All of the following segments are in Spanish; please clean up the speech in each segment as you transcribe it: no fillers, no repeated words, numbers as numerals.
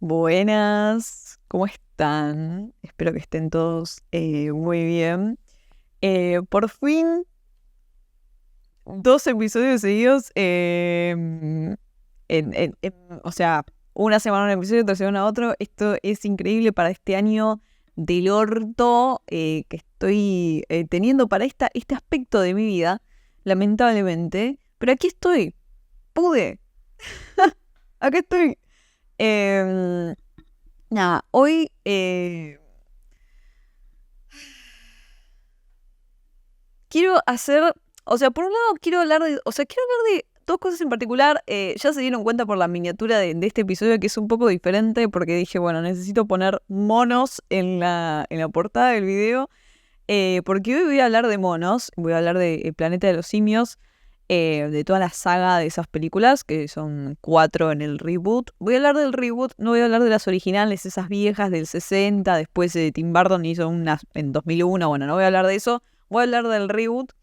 Buenas, ¿cómo están? Espero que estén todos muy bien. Por fin, 2 episodios seguidos. O sea, una semana un episodio, otra semana otro. Esto es increíble para este año del orto que estoy teniendo para este aspecto de mi vida, lamentablemente. Pero aquí estoy, pude, acá estoy. Em, Nada, hoy quiero hacer, o sea, por un lado quiero hablar de dos cosas en particular. Ya se dieron cuenta por la miniatura de este episodio que es un poco diferente porque dije, bueno, necesito poner monos en la portada del video. Porque hoy voy a hablar de monos, voy a hablar de El Planeta de los Simios, de toda la saga de esas películas, que son 4 en el reboot. Voy a hablar del reboot, no voy a hablar de las originales, esas viejas del 60, después Tim Burton hizo unas en 2001, bueno, no voy a hablar de eso, voy a hablar del reboot.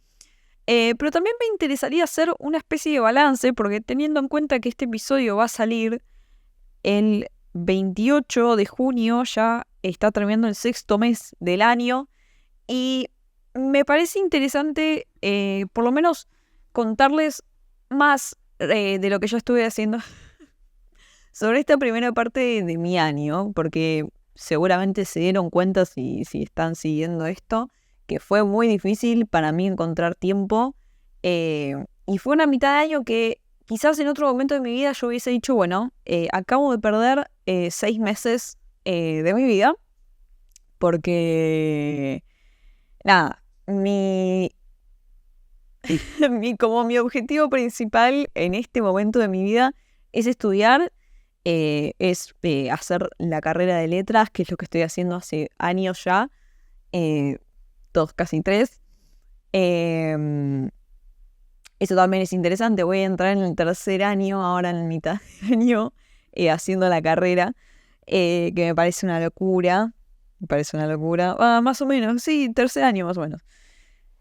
Pero también me interesaría hacer una especie de balance, porque teniendo en cuenta que este episodio va a salir el 28 de junio, ya está terminando el sexto mes del año. Y me parece interesante, por lo menos, contarles más de lo que yo estuve haciendo sobre esta primera parte de mi año, porque seguramente se dieron cuenta si están siguiendo esto, que fue muy difícil para mí encontrar tiempo. Y fue una mitad de año que quizás en otro momento de mi vida yo hubiese dicho, bueno, acabo de perder 6 meses de mi vida, porque nada, como mi objetivo principal en este momento de mi vida es estudiar, es hacer la carrera de letras, que es lo que estoy haciendo hace años ya, eh, casi 3. Em, Eso también es interesante, voy a entrar en el tercer año, ahora en mitad de año, haciendo la carrera, que me parece una locura. Me parece una locura. Más o menos, sí, tercer año más o menos.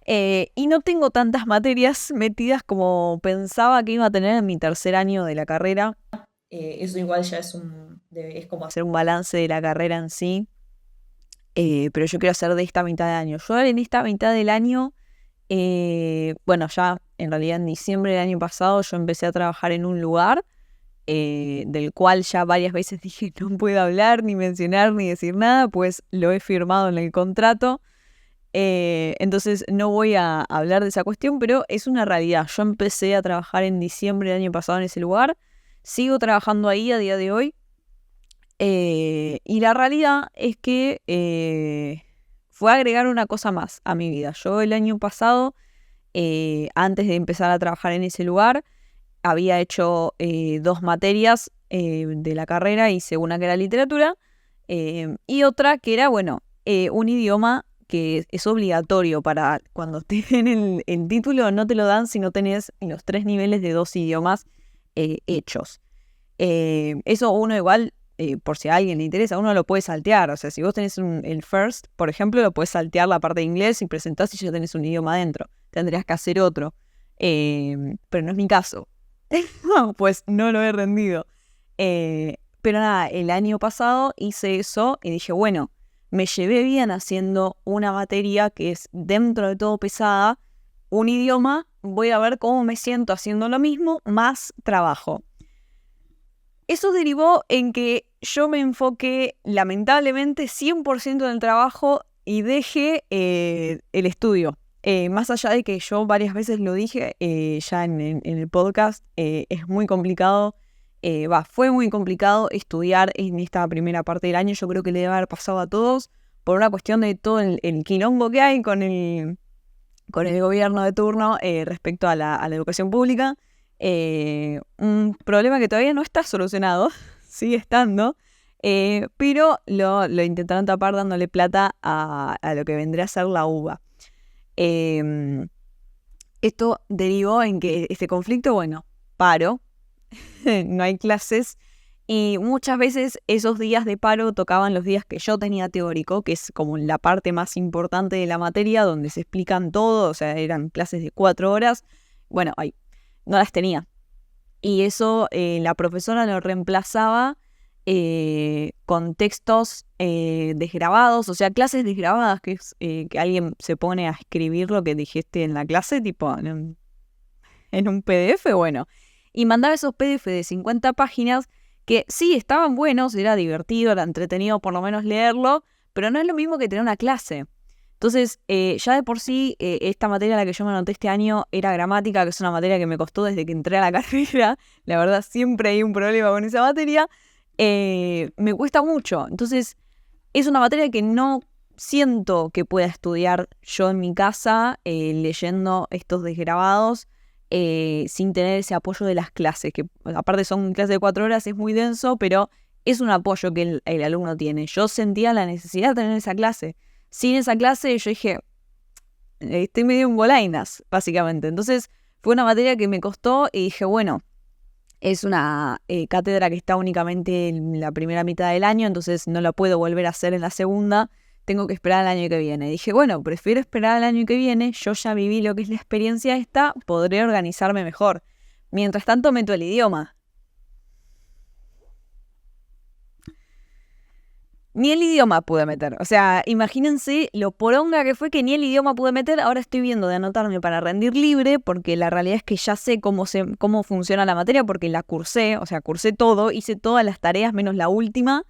Y no tengo tantas materias metidas como pensaba que iba a tener en mi tercer año de la carrera. Eso igual ya es como hacer un balance de la carrera en sí. Pero yo quiero hacer de esta mitad de año. Yo en esta mitad del año, bueno, ya en realidad en diciembre del año pasado yo empecé a trabajar en un lugar del cual ya varias veces dije no puedo hablar, ni mencionar, ni decir nada, pues lo he firmado en el contrato. Entonces no voy a hablar de esa cuestión, pero es una realidad. Yo empecé a trabajar en diciembre del año pasado en ese lugar, sigo trabajando ahí a día de hoy, y la realidad es que fue agregar una cosa más a mi vida. Yo el año pasado, antes de empezar a trabajar en ese lugar, había hecho 2 materias de la carrera, hice una que era literatura y otra que era, bueno, un idioma que es obligatorio para cuando te den el título, no te lo dan si no tenés los 3 niveles de 2 idiomas hechos. Eso uno igual, por si a alguien le interesa, uno lo puede saltear. O sea, si vos tenés el first, por ejemplo, lo puedes saltear la parte de inglés y presentás y ya tenés un idioma adentro. Tendrías que hacer otro. Pero no es mi caso. Pues no lo he rendido. Pero nada, el año pasado hice eso y dije, bueno, me llevé bien haciendo una materia que es dentro de todo pesada, un idioma, voy a ver cómo me siento haciendo lo mismo, más trabajo. Eso derivó en que yo me enfoqué lamentablemente 100% en el trabajo y dejé el estudio. Más allá de que yo varias veces lo dije ya en el podcast, es muy complicado, fue muy complicado estudiar en esta primera parte del año. Yo creo que le debe haber pasado a todos por una cuestión de todo el quilombo que hay con el gobierno de turno respecto a la educación pública. Un problema que todavía no está solucionado, sigue estando, pero lo intentaron tapar dándole plata a lo que vendría a ser la UBA. Esto derivó en que este conflicto, bueno, paro, no hay clases y muchas veces esos días de paro tocaban los días que yo tenía teórico, que es como la parte más importante de la materia, donde se explican todo, o sea, eran clases de 4 horas. Bueno, no las tenía. Y eso la profesora lo reemplazaba con textos desgrabados, o sea, clases desgrabadas, que es que alguien se pone a escribir lo que dijiste en la clase, tipo en un PDF, bueno. Y mandaba esos PDF de 50 páginas que sí, estaban buenos, era divertido, era entretenido por lo menos leerlo, pero no es lo mismo que tener una clase. Entonces, ya de por sí, esta materia a la que yo me anoté este año era gramática, que es una materia que me costó desde que entré a la carrera. La verdad, siempre hay un problema con esa materia. Me cuesta mucho. Entonces, es una materia que no siento que pueda estudiar yo en mi casa leyendo estos desgrabados sin tener ese apoyo de las clases, que aparte son clases de 4 horas, es muy denso, pero es un apoyo que el alumno tiene. Yo sentía la necesidad de tener esa clase. Sin esa clase yo dije, estoy medio en bolainas, básicamente. Entonces fue una materia que me costó y dije, bueno, es una cátedra que está únicamente en la primera mitad del año, entonces no la puedo volver a hacer en la segunda, tengo que esperar al año que viene. Dije, bueno, prefiero esperar al año que viene, yo ya viví lo que es la experiencia esta, podré organizarme mejor. Mientras tanto meto el idioma. Ni el idioma pude meter. O sea, imagínense lo poronga que fue que ni el idioma pude meter. Ahora estoy viendo de anotarme para rendir libre, porque la realidad es que ya sé cómo funciona la materia, porque la cursé, o sea, cursé todo, hice todas las tareas menos la última,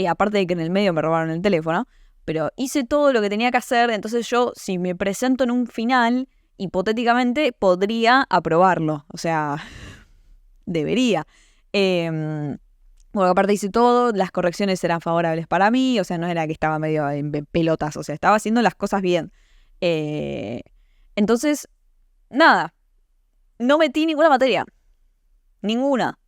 aparte de que en el medio me robaron el teléfono, pero hice todo lo que tenía que hacer, entonces yo, si me presento en un final, hipotéticamente podría aprobarlo. O sea, debería. Bueno, aparte hice todo, las correcciones eran favorables para mí, o sea, no era que estaba medio en pelotas, o sea, estaba haciendo las cosas bien. Entonces, nada, no metí ninguna materia, ninguna.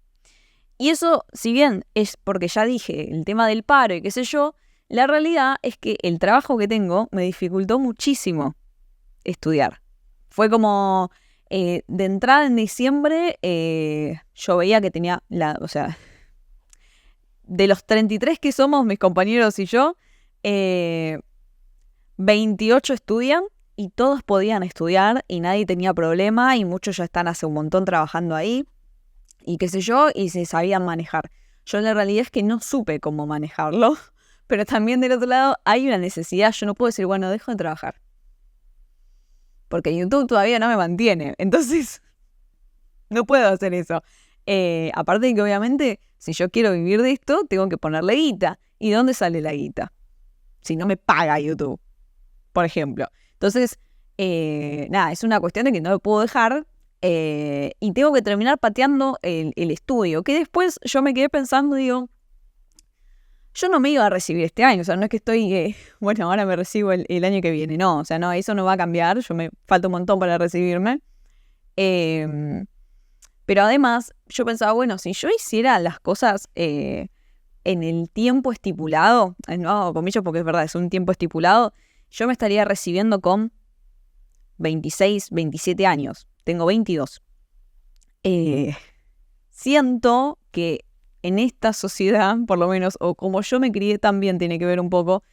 Y eso, si bien es porque ya dije el tema del paro y qué sé yo, la realidad es que el trabajo que tengo me dificultó muchísimo estudiar. Fue como, de entrada en diciembre, yo veía que tenía o sea, de los 33 que somos, mis compañeros y yo, 28 estudian y todos podían estudiar y nadie tenía problema y muchos ya están hace un montón trabajando ahí y qué sé yo, y se sabían manejar. Yo la realidad es que no supe cómo manejarlo, pero también del otro lado hay una necesidad. Yo no puedo decir, bueno, dejo de trabajar, porque YouTube todavía no me mantiene, entonces no puedo hacer eso. Aparte de que obviamente, si yo quiero vivir de esto, tengo que ponerle guita. ¿Y dónde sale la guita? Si no me paga YouTube, por ejemplo. Entonces, nada, es una cuestión de que no lo puedo dejar y tengo que terminar pateando el estudio. Que después yo me quedé pensando, digo, yo no me iba a recibir este año. O sea, no es que estoy, bueno, ahora me recibo el año que viene. No, o sea, no, eso no va a cambiar. Me falta un montón para recibirme. Pero además, yo pensaba, bueno, si yo hiciera las cosas en el tiempo estipulado, no hago comillas porque es verdad, es un tiempo estipulado, yo me estaría recibiendo con 26, 27 años. Tengo 22. Siento que en esta sociedad, por lo menos, o como yo me crié también tiene que ver un poco,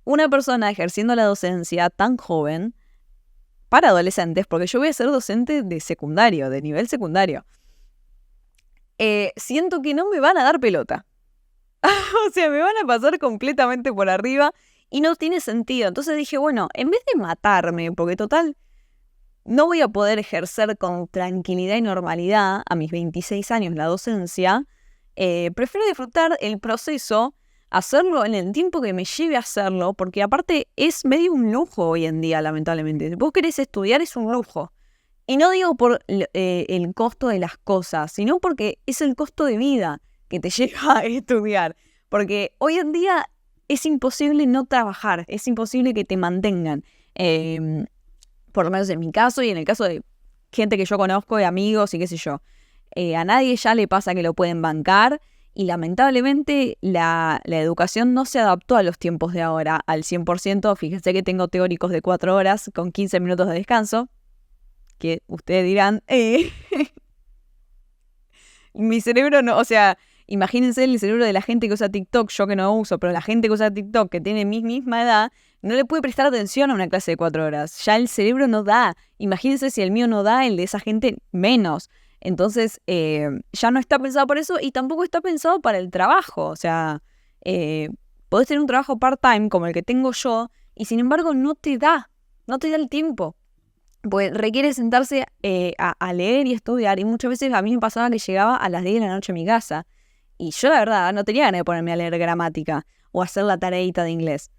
una persona ejerciendo la docencia tan joven para adolescentes, porque yo voy a ser docente de secundario, de nivel secundario, siento que no me van a dar pelota. O sea, me van a pasar completamente por arriba y no tiene sentido. Entonces dije, bueno, en vez de matarme, porque total, no voy a poder ejercer con tranquilidad y normalidad a mis 26 años la docencia, prefiero disfrutar el proceso, hacerlo en el tiempo que me lleve a hacerlo, porque aparte es medio un lujo hoy en día, lamentablemente. Si vos querés estudiar es un lujo. Y no digo por el costo de las cosas, sino porque es el costo de vida que te lleva a estudiar. Porque hoy en día es imposible no trabajar, es imposible que te mantengan. Por lo menos en mi caso y en el caso de gente que yo conozco, de amigos y qué sé yo. A nadie ya le pasa que lo pueden bancar y lamentablemente la educación no se adaptó a los tiempos de ahora al 100%. Fíjense que tengo teóricos de 4 horas con 15 minutos de descanso, que ustedes dirán, mi cerebro no, o sea, imagínense el cerebro de la gente que usa TikTok, yo que no uso, pero la gente que usa TikTok, que tiene mi misma edad, no le puede prestar atención a una clase de 4 horas. Ya el cerebro no da. Imagínense si el mío no da, el de esa gente menos. Entonces, ya no está pensado para eso y tampoco está pensado para el trabajo. O sea, podés tener un trabajo part-time como el que tengo yo y sin embargo no te da el tiempo. Pues requiere sentarse a leer y estudiar y muchas veces a mí me pasaba que llegaba a las 10 de la noche a mi casa y yo la verdad no tenía ganas de ponerme a leer gramática o hacer la tareita de inglés.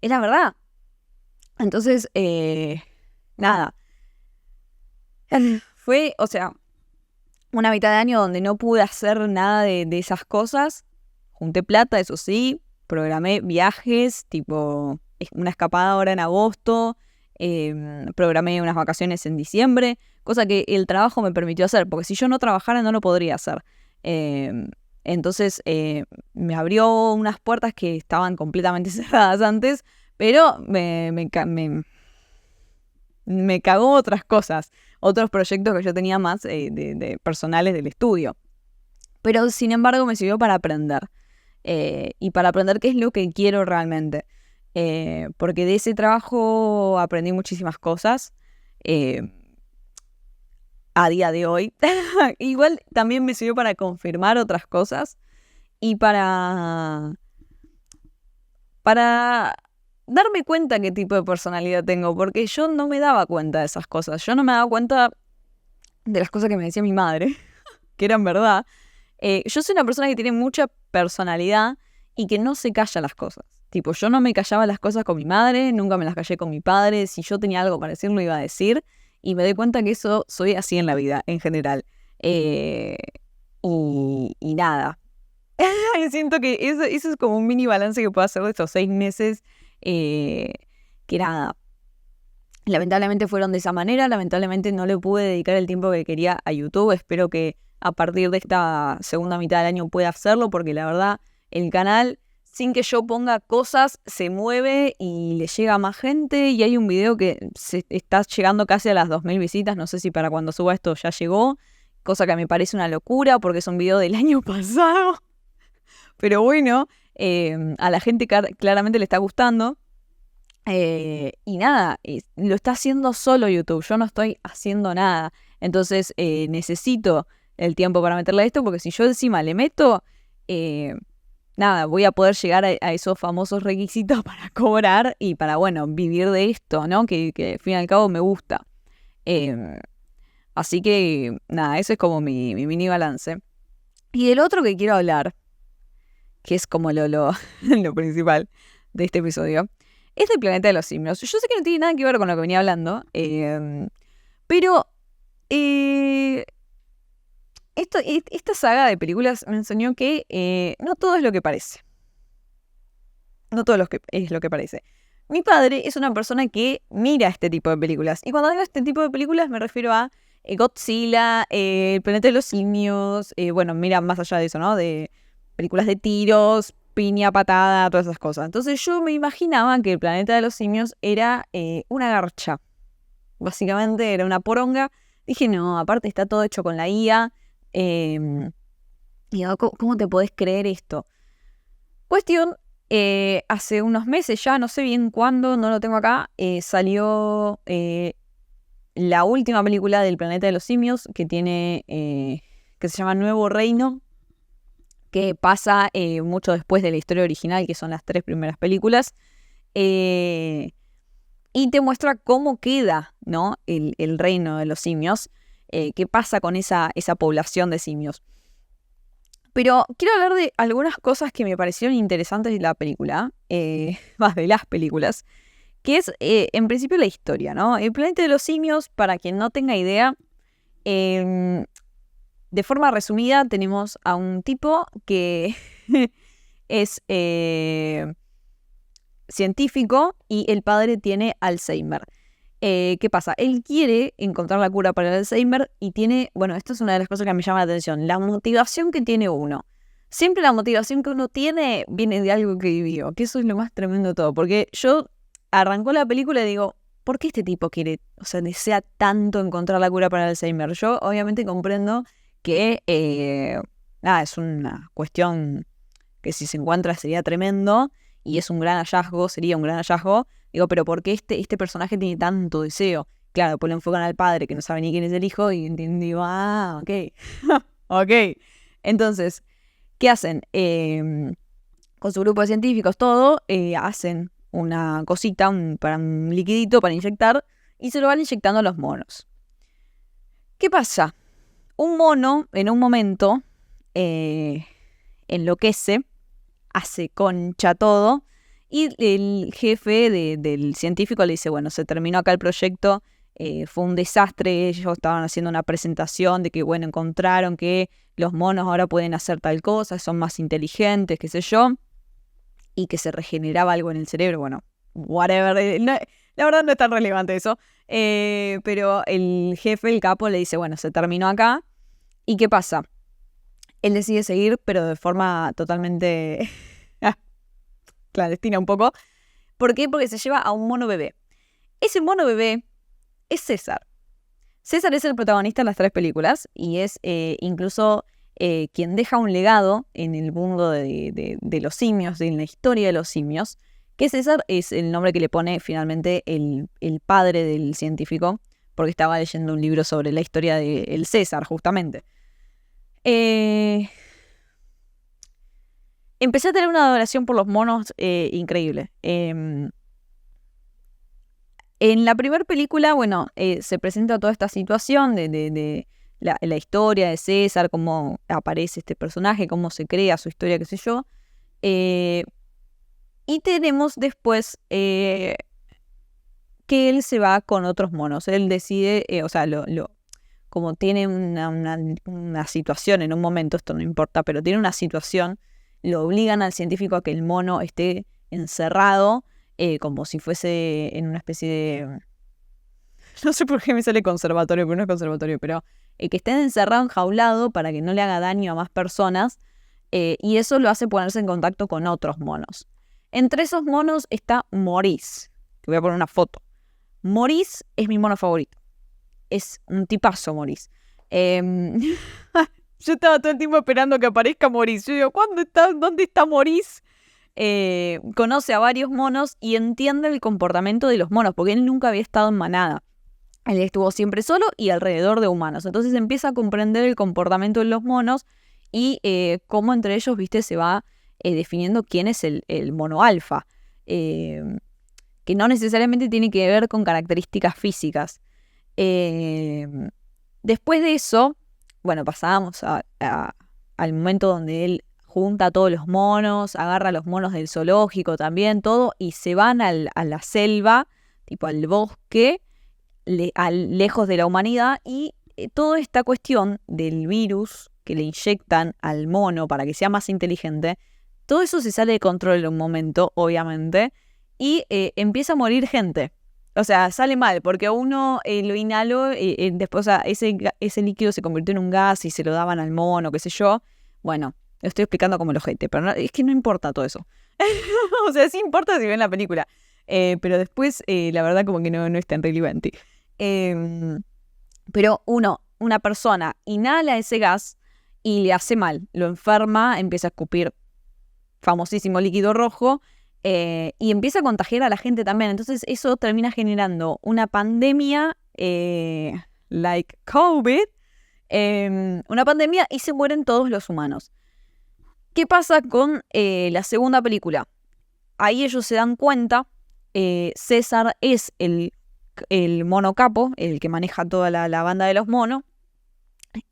Es la verdad. Entonces, nada. Fue, o sea, una mitad de año donde no pude hacer nada de esas cosas. Junté plata, eso sí. Programé viajes, tipo una escapada ahora en agosto. Programé unas vacaciones en diciembre. Cosa que el trabajo me permitió hacer. Porque si yo no trabajara no lo podría hacer. Entonces me abrió unas puertas que estaban completamente cerradas antes. Pero me cagó otras cosas, otros proyectos que yo tenía más de personales del estudio. Pero sin embargo me sirvió para aprender. Y para aprender qué es lo que quiero realmente. Porque de ese trabajo aprendí muchísimas cosas. A día de hoy. Igual también me sirvió para confirmar otras cosas. Y para darme cuenta qué tipo de personalidad tengo, porque yo no me daba cuenta de esas cosas. Yo no me daba cuenta de las cosas que me decía mi madre, que eran verdad. Yo soy una persona que tiene mucha personalidad y que no se calla las cosas. Tipo, yo no me callaba las cosas con mi madre, nunca me las callé con mi padre. Si yo tenía algo para decir, lo iba a decir. Y me doy cuenta que eso soy así en la vida, en general. Y nada. Siento que eso es como un mini balance que puedo hacer de estos 6 meses. Que nada, lamentablemente fueron de esa manera. Lamentablemente no le pude dedicar el tiempo que quería a YouTube. Espero que a partir de esta segunda mitad del año pueda hacerlo, porque la verdad el canal, sin que yo ponga cosas, se mueve y le llega a más gente. Y hay un video que se está llegando casi a las 2000 visitas. No sé si para cuando suba esto ya llegó, cosa que me parece una locura porque es un video del año pasado. Pero bueno, a la gente claramente le está gustando. Y nada, lo está haciendo solo YouTube. Yo no estoy haciendo nada. Entonces necesito el tiempo para meterle a esto, porque si yo encima le meto, nada, voy a poder llegar a esos famosos requisitos para cobrar y para, bueno, vivir de esto, ¿no? Que al fin y al cabo me gusta. Así que, nada, eso es como mi mini balance. Y del otro que quiero hablar, que es como lo principal de este episodio, es del Planeta de los Simios. Yo sé que no tiene nada que ver con lo que venía hablando, pero esta saga de películas me enseñó que no todo es lo que parece. No todo es lo que parece. Mi padre es una persona que mira este tipo de películas. Y cuando digo este tipo de películas me refiero a Godzilla, El Planeta de los Simios, bueno, mira más allá de eso, ¿no? De películas de tiros, piña, patada, todas esas cosas. Entonces yo me imaginaba que El Planeta de los Simios era una garcha. Básicamente era una poronga. Dije, no, aparte está todo hecho con la IA. Y digo, ¿cómo te podés creer esto? Cuestión, hace unos meses ya, no sé bien cuándo, no lo tengo acá, salió la última película del Planeta de los Simios que tiene, que se llama Nuevo Reino, que pasa mucho después de la historia original, que son las 3 primeras películas, y te muestra cómo queda, ¿no? el reino de los simios, qué pasa con esa población de simios. Pero quiero hablar de algunas cosas que me parecieron interesantes de la película, más de las películas, que es, en principio, la historia, ¿no? El Planeta de los Simios, para quien no tenga idea, de forma resumida, tenemos a un tipo que es científico y el padre tiene Alzheimer. ¿Qué pasa? Él quiere encontrar la cura para el Alzheimer y tiene, bueno, esto es una de las cosas que me llama la atención, la motivación que tiene uno. Siempre la motivación que uno tiene viene de algo que vivió, que eso es lo más tremendo de todo, porque yo arrancó la película y digo, ¿por qué este tipo quiere, o sea, desea tanto encontrar la cura para el Alzheimer? Yo obviamente comprendo que, nada, es una cuestión que si se encuentra sería tremendo y es un gran hallazgo, sería un gran hallazgo. Digo, pero ¿por qué este personaje tiene tanto deseo? claro, pues lo enfocan al padre que no sabe ni quién es el hijo y digo, ok, ok. Entonces, ¿qué hacen? Con su grupo de científicos, todo, hacen una cosita, para un liquidito para inyectar y se lo van inyectando a los monos. ¿Qué pasa? Un mono, en un momento, enloquece, hace concha todo y el jefe del científico le dice, bueno, se terminó acá el proyecto, fue un desastre, ellos estaban haciendo una presentación de que, bueno, encontraron que los monos ahora pueden hacer tal cosa, son más inteligentes, qué sé yo, y que se regeneraba algo en el cerebro, bueno, whatever, la verdad no es tan relevante eso, pero el jefe, el capo, le dice, bueno, se terminó acá, ¿y qué pasa? Él decide seguir, pero de forma totalmente clandestina un poco. ¿Por qué? Porque se lleva a un mono bebé. Ese mono bebé es César. César es el protagonista en las 3 películas y es incluso quien deja un legado en el mundo de los simios, en la historia de los simios, que César es el nombre que le pone finalmente el padre del científico, porque estaba leyendo un libro sobre la historia del César, justamente. Empecé a tener una adoración por los monos increíble. En la primera película, bueno, se presenta toda esta situación de la historia de César, cómo aparece este personaje, cómo se crea su historia, qué sé yo. Y tenemos después que él se va con otros monos. Él decide, o sea, como tiene una situación en un momento, esto no importa, pero tiene una situación, lo obligan al científico a que el mono esté encerrado, como si fuese en una especie de... No sé por qué me sale conservatorio, pero no es conservatorio, pero que esté encerrado, enjaulado, para que no le haga daño a más personas, y eso lo hace ponerse en contacto con otros monos. Entre esos monos está Maurice, que voy a poner una foto. Maurice es mi mono favorito. Es un tipazo, Maurice. Yo estaba todo el tiempo esperando que aparezca Maurice. Yo digo, ¿dónde está Maurice? Conoce a varios monos y entiende el comportamiento de los monos, porque él nunca había estado en manada. Él estuvo siempre solo y alrededor de humanos. Entonces empieza a comprender el comportamiento de los monos y cómo entre ellos, viste, se va definiendo quién es el mono alfa. Que no necesariamente tiene que ver con características físicas. Después de eso, bueno, pasábamos al momento donde él junta a todos los monos, agarra a los monos del zoológico también, todo, y se van a la selva, tipo al bosque, lejos de la humanidad, y toda esta cuestión del virus que le inyectan al mono para que sea más inteligente, todo eso se sale de control en un momento, obviamente, y empieza a morir gente. O sea, sale mal, porque uno lo inhaló, después, o sea, ese líquido se convirtió en un gas y se lo daban al mono, qué sé yo. Bueno, lo estoy explicando como el ojete, pero es que no importa todo eso. O sea, sí importa si ven la película. Pero después, la verdad, como que no es tan relevante. Pero una persona inhala ese gas y le hace mal. Lo enferma, empieza a escupir famosísimo líquido rojo. Y empieza a contagiar a la gente también. Entonces eso termina generando una pandemia like COVID, una pandemia, y se mueren todos los humanos. ¿Qué pasa con la segunda película? Ahí ellos se dan cuenta, César es el mono capo, el que maneja toda la banda de los monos,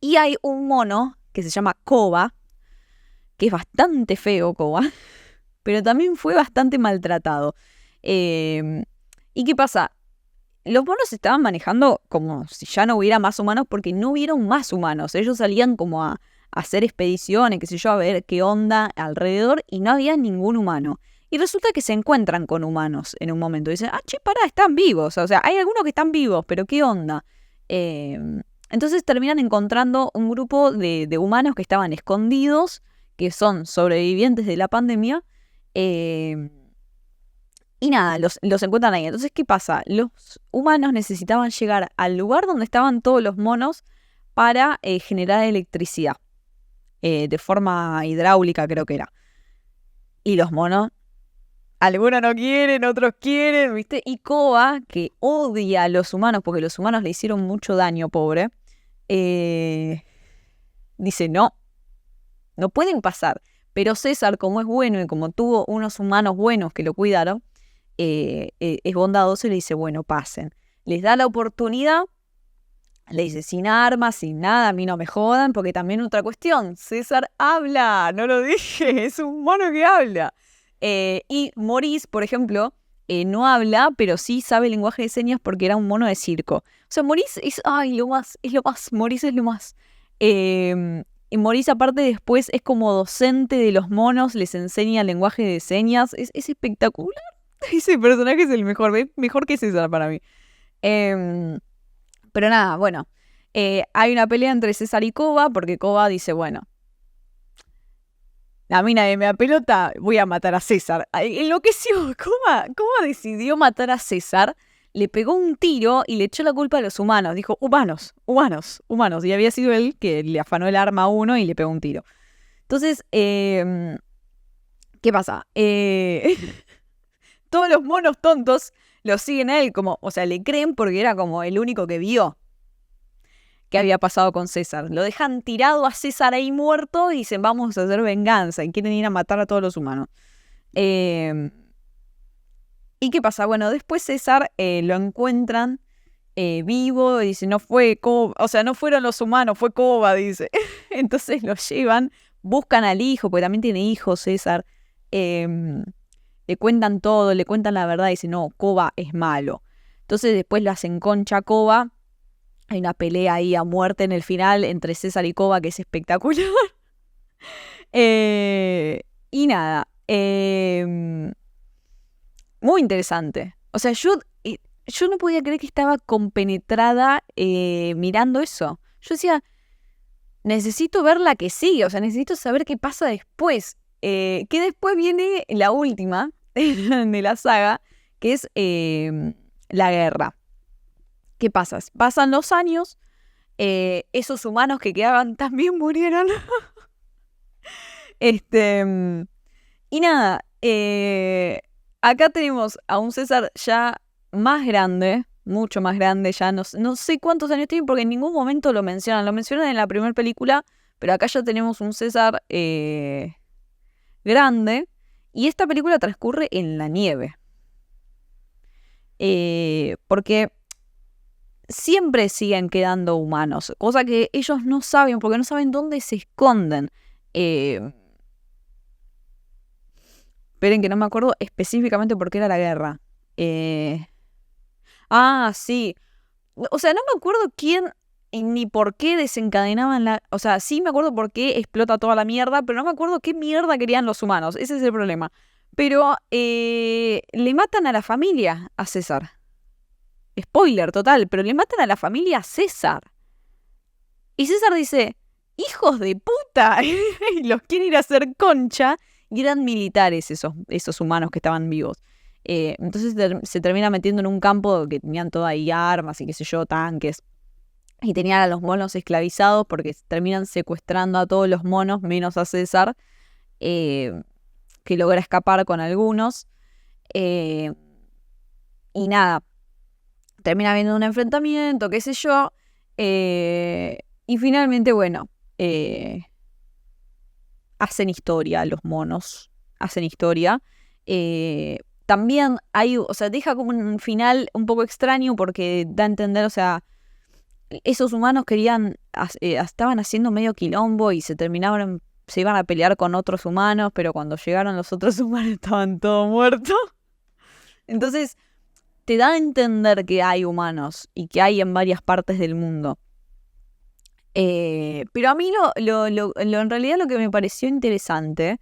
y hay un mono que se llama Koba, que es bastante feo, Koba, pero también fue bastante maltratado. ¿Y qué pasa? Los monos se estaban manejando como si ya no hubiera más humanos, porque no hubieron más humanos. Ellos salían como a hacer expediciones, qué sé yo, a ver qué onda alrededor, y no había ningún humano. Y resulta que se encuentran con humanos en un momento. Dicen, che, pará, están vivos. O sea, hay algunos que están vivos, pero ¿qué onda? Entonces terminan encontrando un grupo de humanos que estaban escondidos, que son sobrevivientes de la pandemia. Y nada, los encuentran ahí. Entonces, ¿qué pasa? Los humanos necesitaban llegar al lugar donde estaban todos los monos para generar electricidad. De forma hidráulica, creo que era. Y los monos Algunos no quieren, otros quieren, ¿viste? Y Koba, que odia a los humanos porque los humanos le hicieron mucho daño, pobre, dice, no pueden pasar. Pero César, como es bueno y como tuvo unos humanos buenos que lo cuidaron, es bondadoso y le dice, bueno, pasen. Les da la oportunidad, le dice, sin armas, sin nada, a mí no me jodan, porque también otra cuestión, César habla, no lo dije, es un mono que habla. Y Maurice, por ejemplo, no habla, pero sí sabe lenguaje de señas porque era un mono de circo. O sea, Maurice es, es lo más, Maurice es lo más. Y Maurice aparte después es como docente de los monos, les enseña lenguaje de señas, es espectacular. Ese personaje es el mejor, mejor que César para mí. Pero nada, bueno, hay una pelea entre César y Koba, porque Koba dice, bueno, a mí nadie me da pelota, voy a matar a César. Enloqueció, Koba decidió matar a César, le pegó un tiro y le echó la culpa a los humanos. Dijo, humanos. Y había sido él que le afanó el arma a uno y le pegó un tiro. Entonces, ¿qué pasa? Todos los monos tontos lo siguen a él, como, o sea, le creen porque era como el único que vio qué había pasado con César. Lo dejan tirado a César ahí muerto y dicen, vamos a hacer venganza, y quieren ir a matar a todos los humanos. ¿Y qué pasa? Bueno, después César lo encuentran vivo y dice, no fue Koba, o sea, no fueron los humanos, fue Koba, dice. Entonces lo llevan, buscan al hijo, porque también tiene hijos César. Le cuentan todo, le cuentan la verdad y dicen, no, Koba es malo. Entonces después lo hacen concha a Koba. Hay una pelea ahí a muerte en el final entre César y Koba que es espectacular. Y nada, muy interesante. O sea, yo no podía creer que estaba compenetrada mirando eso. Yo decía, necesito ver la que sigue, o sea, necesito saber qué pasa después. Que después viene la última de la saga, que es la guerra. ¿Qué pasa? Pasan los años, esos humanos que quedaban también murieron. Y nada, acá tenemos a un César ya más grande, mucho más grande, ya no sé cuántos años tiene porque en ningún momento lo mencionan en la primera película, pero acá ya tenemos un César grande y esta película transcurre en la nieve. Porque siempre siguen quedando humanos, cosa que ellos no saben, porque no saben dónde se esconden. Esperen que no me acuerdo específicamente por qué era la guerra. Sí. O sea, no me acuerdo quién ni por qué desencadenaban la... O sea, sí me acuerdo por qué explota toda la mierda, pero no me acuerdo qué mierda querían los humanos. Ese es el problema. Pero le matan a la familia a César. Spoiler total, pero le matan a la familia a César. Y César dice, ¡hijos de puta! Y los quiere ir a hacer concha. Y eran militares esos humanos que estaban vivos. Entonces se termina metiendo en un campo que tenían todas ahí armas y qué sé yo, tanques. Y tenían a los monos esclavizados porque terminan secuestrando a todos los monos, menos a César, que logra escapar con algunos. Y nada, termina habiendo un enfrentamiento, qué sé yo. Y finalmente, bueno, hacen historia los monos. Hacen historia. También hay, o sea, deja como un final un poco extraño porque da a entender, o sea, esos humanos estaban haciendo medio quilombo y se iban a pelear con otros humanos, pero cuando llegaron los otros humanos estaban todos muertos. Entonces, te da a entender que hay humanos y que hay en varias partes del mundo. Pero a mí en realidad lo que me pareció interesante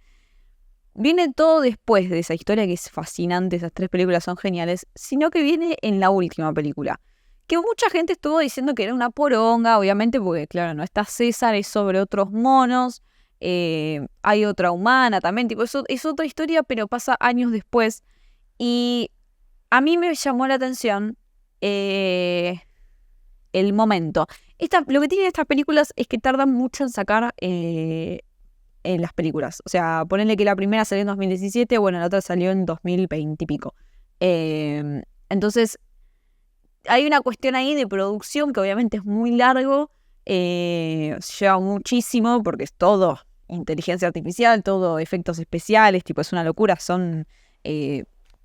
viene todo después de esa historia que es fascinante, esas 3 películas son geniales, sino que viene en la última película. Que mucha gente estuvo diciendo que era una poronga, obviamente, porque claro, no está César, es sobre otros monos, hay otra humana también, tipo, eso es otra historia, pero pasa años después. Y a mí me llamó la atención el momento. Lo que tienen estas películas es que tardan mucho en sacar en las películas. O sea, ponele que la primera salió en 2017, bueno, la otra salió en 2020 y pico. Entonces, hay una cuestión ahí de producción que obviamente es muy largo, lleva muchísimo porque es todo inteligencia artificial, todo efectos especiales, tipo es una locura, son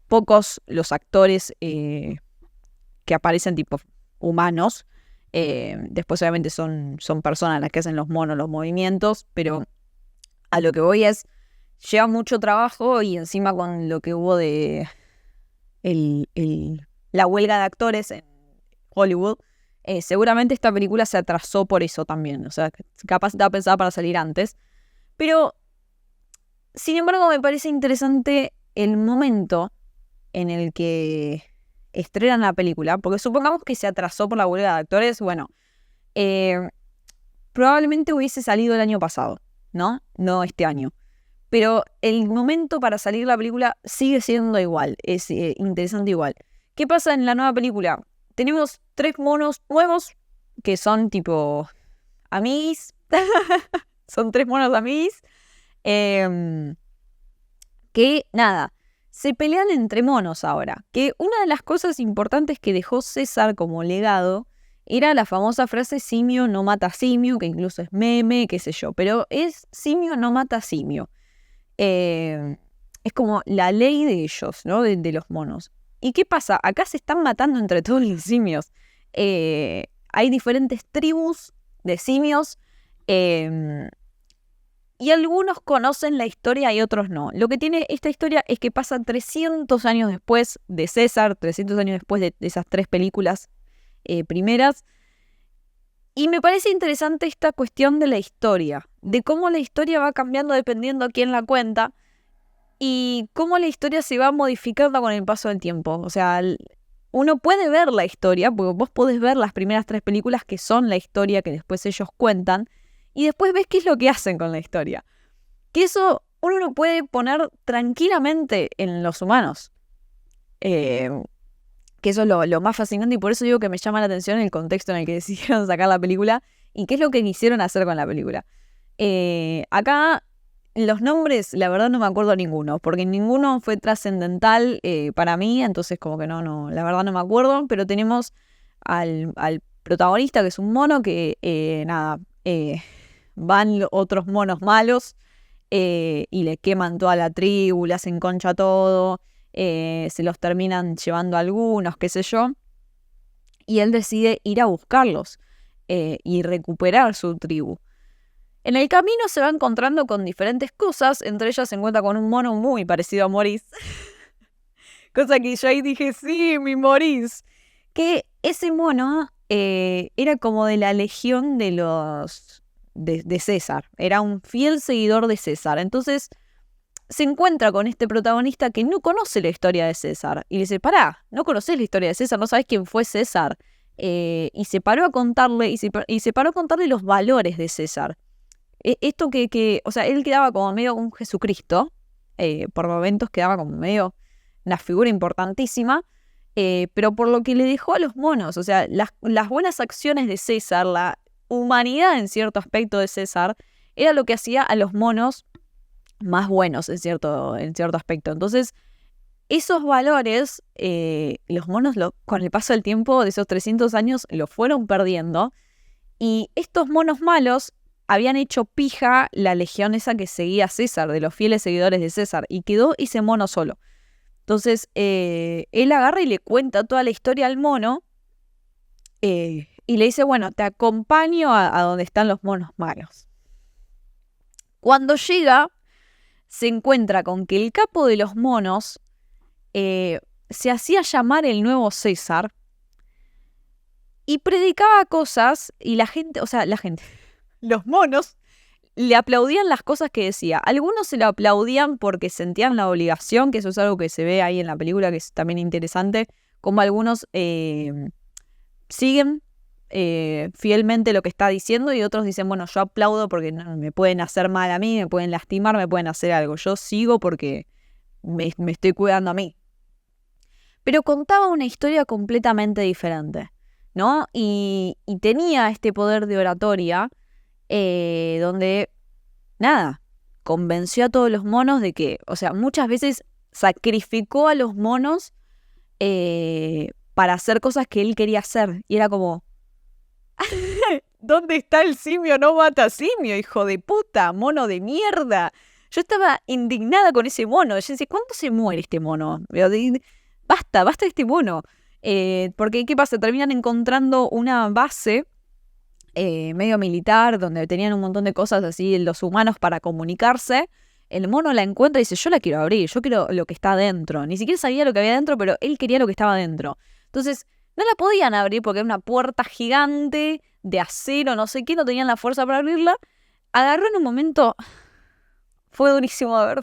pocos los actores que aparecen tipo humanos. Después obviamente son personas las que hacen los monos, los movimientos, pero a lo que voy es, lleva mucho trabajo y encima con lo que hubo de la huelga de actores en Hollywood, seguramente esta película se atrasó por eso también. O sea, capaz estaba pensada para salir antes. Pero, sin embargo, me parece interesante el momento en el que estrenan la película, porque supongamos que se atrasó por la huelga de actores, bueno, probablemente hubiese salido el año pasado, ¿no? No este año. Pero el momento para salir la película sigue siendo igual, es interesante igual. ¿Qué pasa en la nueva película? Tenemos 3 monos nuevos que son tipo amiguis. Son 3 monos amiguis. Que nada, se pelean entre monos ahora. Que una de las cosas importantes que dejó César como legado era la famosa frase simio no mata simio, que incluso es meme, qué sé yo. Pero es simio no mata simio. Es como la ley de ellos, ¿no? De los monos. ¿Y qué pasa? Acá se están matando entre todos los simios. Hay diferentes tribus de simios y algunos conocen la historia y otros no. Lo que tiene esta historia es que pasa 300 años después de César, 300 años después de esas 3 películas primeras. Y me parece interesante esta cuestión de la historia, de cómo la historia va cambiando dependiendo a quién la cuenta y cómo la historia se va modificando con el paso del tiempo. O sea, uno puede ver la historia, porque vos podés ver las primeras 3 películas que son la historia que después ellos cuentan, y después ves qué es lo que hacen con la historia. Que eso uno lo puede poner tranquilamente en los humanos. Que eso es lo más fascinante y por eso digo que me llama la atención el contexto en el que decidieron sacar la película y qué es lo que quisieron hacer con la película. Acá los nombres, la verdad no me acuerdo ninguno, porque ninguno fue trascendental para mí, entonces como que no, la verdad no me acuerdo, pero tenemos al protagonista que es un mono que van otros monos malos y le queman toda la tribu, le hacen concha todo. Se los terminan llevando algunos, qué sé yo, y él decide ir a buscarlos y recuperar su tribu. En el camino se va encontrando con diferentes cosas, entre ellas se encuentra con un mono muy parecido a Maurice, cosa que yo ahí dije, sí, mi Maurice, que ese mono era como de la legión de los de César, era un fiel seguidor de César, entonces se encuentra con este protagonista que no conoce la historia de César. Y le dice, pará, no conocés la historia de César, no sabés quién fue César. Y se paró a contarle, y se paró a contarle los valores de César. Esto o sea, él quedaba como medio un Jesucristo. Por momentos quedaba como medio una figura importantísima. Pero por lo que le dejó a los monos. O sea, las buenas acciones de César, la humanidad en cierto aspecto de César, era lo que hacía a los monos más buenos en cierto aspecto. Entonces, esos valores, los monos con el paso del tiempo de esos 300 años los fueron perdiendo y estos monos malos habían hecho pija la legión esa que seguía a César, de los fieles seguidores de César, y quedó ese mono solo. Entonces, él agarra y le cuenta toda la historia al mono y le dice, bueno, te acompaño a donde están los monos malos. Cuando llega, se encuentra con que el capo de los monos se hacía llamar el nuevo César y predicaba cosas y los monos le aplaudían las cosas que decía. Algunos se lo aplaudían porque sentían la obligación, que eso es algo que se ve ahí en la película, que es también interesante, como algunos siguen fielmente lo que está diciendo y otros dicen, bueno, yo aplaudo porque no, me pueden hacer mal a mí, me pueden lastimar, me pueden hacer algo. Yo sigo porque me estoy cuidando a mí. Pero contaba una historia completamente diferente, ¿no? Y tenía este poder de oratoria donde, nada, convenció a todos los monos de que, o sea, muchas veces sacrificó a los monos para hacer cosas que él quería hacer. Y era como, ¿dónde está el simio? No mata simio, hijo de puta, mono de mierda. Yo estaba indignada con ese mono. Yo decía, ¿cuándo se muere este mono? Basta de este mono. Porque, ¿qué pasa? Terminan encontrando una base medio militar donde tenían un montón de cosas así, los humanos para comunicarse. El mono la encuentra y dice, yo la quiero abrir, yo quiero lo que está adentro. Ni siquiera sabía lo que había adentro, pero él quería lo que estaba adentro. Entonces, no la podían abrir porque era una puerta gigante de acero, no sé qué, no tenían la fuerza para abrirla. Agarró en un momento... Fue durísimo de ver.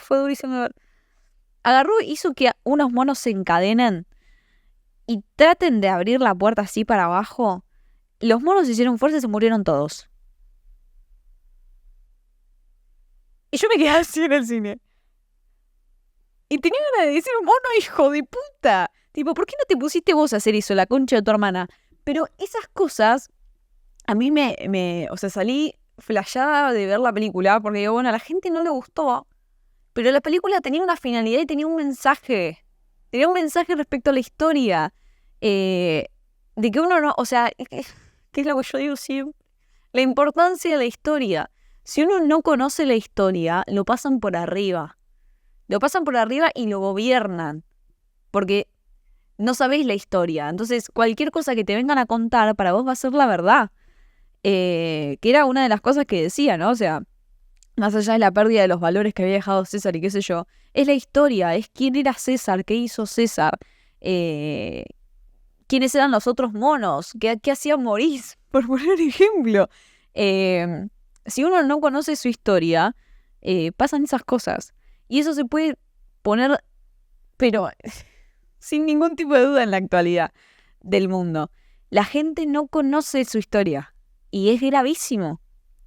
Agarró, hizo que unos monos se encadenen y traten de abrir la puerta así para abajo. Los monos hicieron fuerza y se murieron todos. Y yo me quedé así en el cine. Y tenía ganas de decir, mono, hijo de puta. Tipo, ¿por qué no te pusiste vos a hacer eso, la concha de tu hermana? Pero esas cosas, a mí o sea, salí flashada de ver la película, porque digo, bueno, a la gente no le gustó, pero la película tenía una finalidad y tenía un mensaje. Tenía un mensaje respecto a la historia. De que uno no, o sea, ¿qué es lo que yo digo siempre? La importancia de la historia. Si uno no conoce la historia, lo pasan por arriba. Lo pasan por arriba y lo gobiernan. Porque no sabéis la historia. Entonces, cualquier cosa que te vengan a contar, para vos va a ser la verdad. Que era una de las cosas que decía, ¿no? O sea, más allá de la pérdida de los valores que había dejado César y qué sé yo, es la historia, es quién era César, qué hizo César, quiénes eran los otros monos, qué hacía Maurice, por poner ejemplo. Si uno no conoce su historia, pasan esas cosas. Y eso se puede poner, pero sin ningún tipo de duda en la actualidad del mundo. La gente no conoce su historia. Y es gravísimo.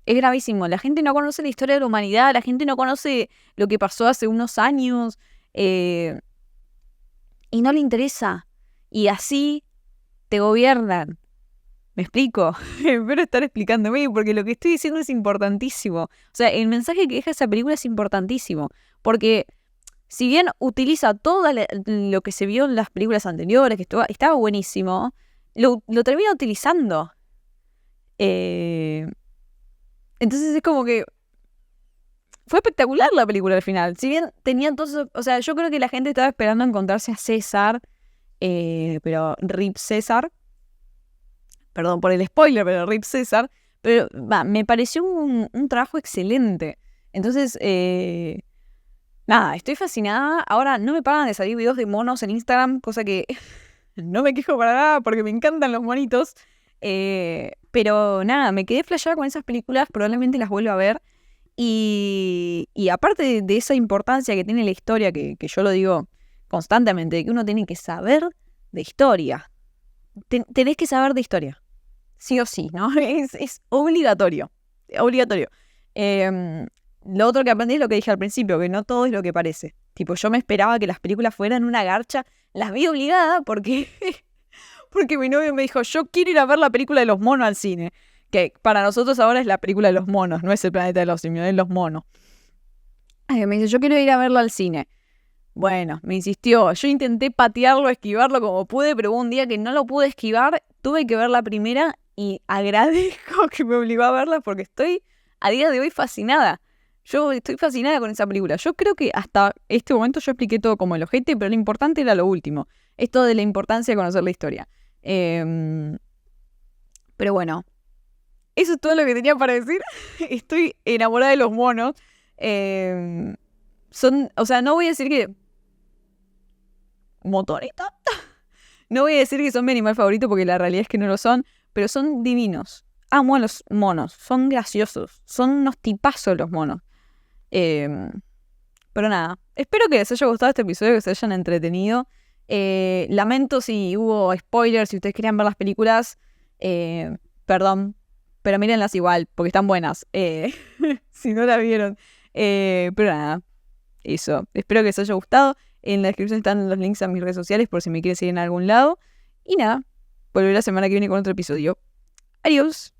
Es gravísimo. La gente no conoce la historia de la humanidad. La gente no conoce lo que pasó hace unos años. Y no le interesa. Y así te gobiernan. ¿Me explico? Espero estar explicándome porque lo que estoy diciendo es importantísimo. O sea, el mensaje que deja esa película es importantísimo. Porque si bien utiliza todo lo que se vio en las películas anteriores, que estaba buenísimo, lo termina utilizando. Entonces es como que fue espectacular la película al final. Si bien tenía entonces, o sea, yo creo que la gente estaba esperando encontrarse a César, pero RIP César, perdón por el spoiler, pero RIP César, pero me pareció un trabajo excelente. Entonces, nada, estoy fascinada. Ahora no me paran de salir videos de monos en Instagram, cosa que no me quejo para nada porque me encantan los monitos. Pero nada, me quedé flasheada con esas películas, probablemente las vuelva a ver. Y aparte de esa importancia que tiene la historia, que yo lo digo constantemente, de que uno tiene que saber de historia. Tenés que saber de historia. Sí o sí, ¿no? Es obligatorio. Obligatorio. Lo otro que aprendí es lo que dije al principio, que no todo es lo que parece. Tipo, yo me esperaba que las películas fueran una garcha. Las vi obligada porque mi novio me dijo, yo quiero ir a ver la película de los monos al cine. Que para nosotros ahora es la película de los monos, no es el planeta de los simios, es los monos. Me dice, yo quiero ir a verla al cine. Bueno, me insistió. Yo intenté patearlo, esquivarlo como pude, pero hubo un día que no lo pude esquivar. Tuve que ver la primera y agradezco que me obligó a verla porque estoy a día de hoy fascinada. Yo estoy fascinada con esa película. Yo creo que hasta este momento yo expliqué todo como el ojete, pero lo importante era lo último. Esto de la importancia de conocer la historia. Pero bueno, eso es todo lo que tenía para decir. Estoy enamorada de los monos. O sea, no voy a decir que... ¿Motoreta? No voy a decir que son mi animal favorito porque la realidad es que no lo son, pero son divinos. Amo a los monos, son graciosos, son unos tipazos los monos. Pero nada, espero que les haya gustado este episodio, que se hayan entretenido. Lamento si hubo spoilers, si ustedes querían ver las películas, perdón, pero mírenlas igual, porque están buenas, si no la vieron. Pero nada, eso, espero que les haya gustado. En la descripción están los links a mis redes sociales por si me quieren seguir en algún lado. Y nada, volveré la semana que viene con otro episodio. Adiós.